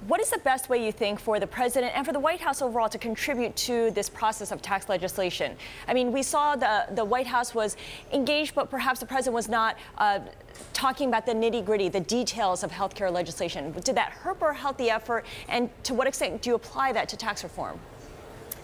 What is the best way, you think, for the president and for the White House overall to contribute to this process of tax legislation? I mean, we saw the White House was engaged, but perhaps the president was not talking about the nitty-gritty, the details of health care legislation. Did that hurt or help the effort? And to what extent do you apply that to tax reform?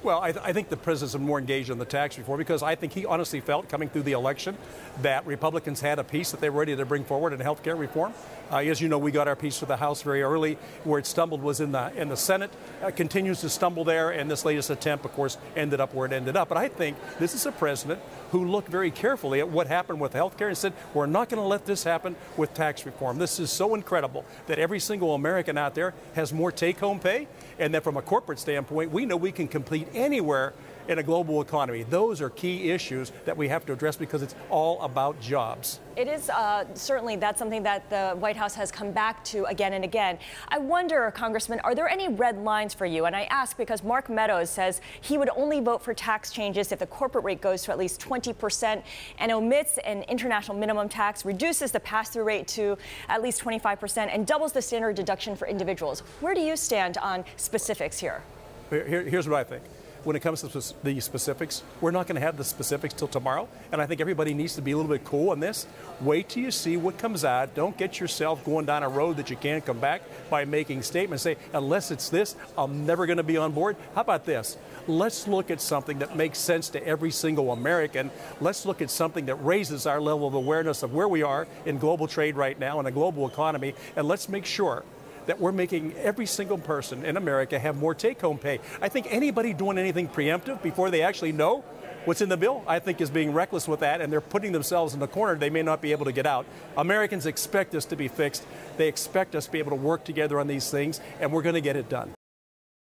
Well, I think the president's more engaged in the tax reform because I think he honestly felt coming through the election that Republicans had a piece that they were ready to bring forward in health care reform. As you know, we got our piece to the House very early. Where it stumbled was in the Senate, continues to stumble there, and this latest attempt, of course, ended up where it ended up. But I think this is a president who looked very carefully at what happened with health care and said, we're not going to let this happen with tax reform. This is so incredible that every single American out there has more take-home pay, and that from a corporate standpoint, we know we can compete anywhere in a global economy. Those are key issues that we have to address because it's all about jobs. It is certainly that's something that the White House has come back to again and again. I wonder, Congressman, are there any red lines for you? And I ask because Mark Meadows says he would only vote for tax changes if the corporate rate goes to at least 20% and omits an international minimum tax, reduces the pass-through rate to at least 25%, and doubles the standard deduction for individuals. Where do you stand on specifics here? Here's what I think. When it comes to the specifics, we're not going to have the specifics till tomorrow, and I think everybody needs to be a little bit cool on this. Wait till you see what comes out. Don't get yourself going down a road that you can't come back by making statements. Say, unless it's this, I'm never going to be on board. How about this? Let's look at something that makes sense to every single American. Let's look at something that raises our level of awareness of where we are in global trade right now, in a global economy, and let's make sure that we're making every single person in America have more take-home pay. I think anybody doing anything preemptive before they actually know what's in the bill, I think is being reckless with that, and they're putting themselves in the corner they may not be able to get out. Americans expect this to be fixed. They expect us to be able to work together on these things, and we're going to get it done.